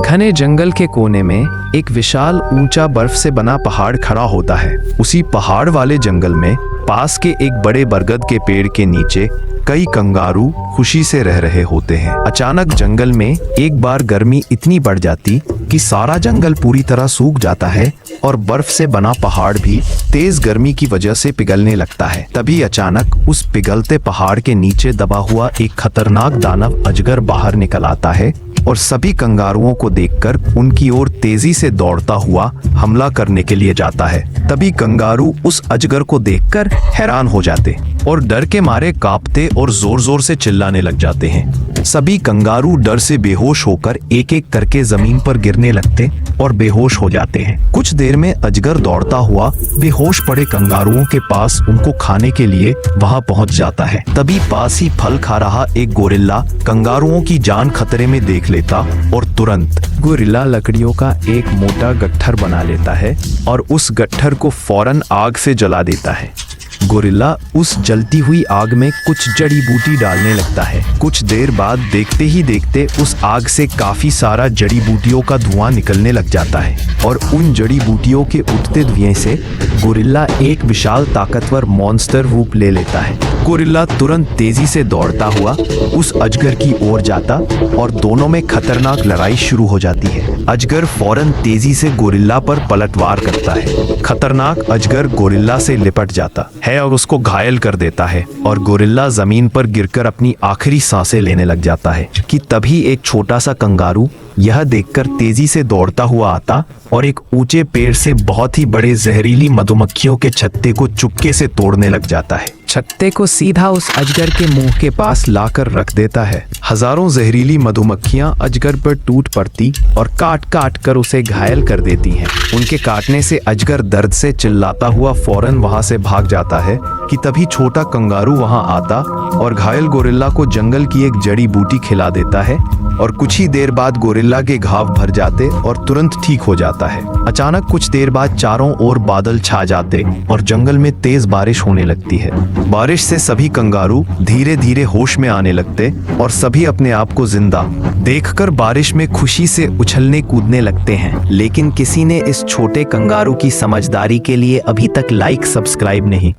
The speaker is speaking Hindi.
घने जंगल के कोने में एक विशाल ऊंचा बर्फ से बना पहाड़ खड़ा होता है। उसी पहाड़ वाले जंगल में पास के एक बड़े बरगद के पेड़ के नीचे कई कंगारू खुशी से रह रहे होते हैं। अचानक जंगल में एक बार गर्मी इतनी बढ़ जाती कि सारा जंगल पूरी तरह सूख जाता है और बर्फ से बना पहाड़ भी तेज गर्मी की वजह से पिघलने लगता है। तभी अचानक उस पिघलते पहाड़ के नीचे दबा हुआ एक खतरनाक दानव अजगर बाहर निकल आता है और सभी कंगारुओं को देखकर उनकी ओर तेजी से दौड़ता हुआ हमला करने के लिए जाता है। तभी कंगारू उस अजगर को देखकर हैरान हो जाते और डर के मारे कांपते और जोर जोर से चिल्लाने लग जाते हैं। सभी कंगारू डर से बेहोश होकर एक एक करके जमीन पर गिरने लगते और बेहोश हो जाते हैं। कुछ देर में अजगर दौड़ता हुआ बेहोश पड़े कंगारुओं के पास उनको खाने के लिए वहां पहुंच जाता है। तभी पास ही फल खा रहा एक गोरिल्ला कंगारुओं की जान खतरे में देख लेता और तुरंत गोरिल्ला लकड़ियों का एक मोटा गट्ठर बना लेता है और उस गट्ठर को फौरन आग से जला देता है। गोरिल्ला उस जलती हुई आग में कुछ जड़ी बूटी डालने लगता है। कुछ देर बाद देखते ही देखते उस आग से काफी सारा जड़ी बूटियों का धुआं निकलने लग जाता है और उन जड़ी बूटियों के उठते धुएं से गोरिल्ला एक विशाल ताकतवर मॉन्स्टर रूप ले लेता है। गोरिल्ला तुरंत तेजी से दौड़ता हुआ उस अजगर की ओर जाता और दोनों में खतरनाक लड़ाई शुरू हो जाती है। अजगर फौरन तेजी से गोरिल्ला पर पलटवार करता है। खतरनाक अजगर गोरिल्ला से लिपट जाता है और उसको घायल कर देता है और गोरिल्ला जमीन पर गिरकर अपनी आखिरी सांसें लेने लग जाता है कि तभी एक छोटा सा कंगारू यह देखकर तेजी से दौड़ता हुआ आता और एक ऊंचे पेड़ से बहुत ही बड़े जहरीली मधुमक्खियों के छत्ते को चुपके से तोड़ने लग जाता है। छत्ते को सीधा उस अजगर के मुंह के पास लाकर रख देता है। हजारों जहरीली मधुमक्खियां अजगर पर टूट पड़ती और काट काट कर उसे घायल कर देती हैं। उनके काटने से अजगर दर्द से चिल्लाता हुआ फौरन वहां से भाग जाता है कि तभी छोटा कंगारू वहां आता और घायल गोरिल्ला को जंगल की एक जड़ी बूटी खिला देता है और कुछ ही देर बाद गोरिल्ला के घाव भर जाते और तुरंत ठीक हो जाता है। अचानक कुछ देर बाद चारों ओर बादल छा जाते और जंगल में तेज बारिश होने लगती है। बारिश से सभी कंगारू धीरे धीरे होश में आने लगते और सभी अपने आप को जिंदा देखकर बारिश में खुशी से उछलने कूदने लगते हैं। लेकिन किसी ने इस छोटे कंगारू की समझदारी के लिए अभी तक लाइक सब्सक्राइब नहीं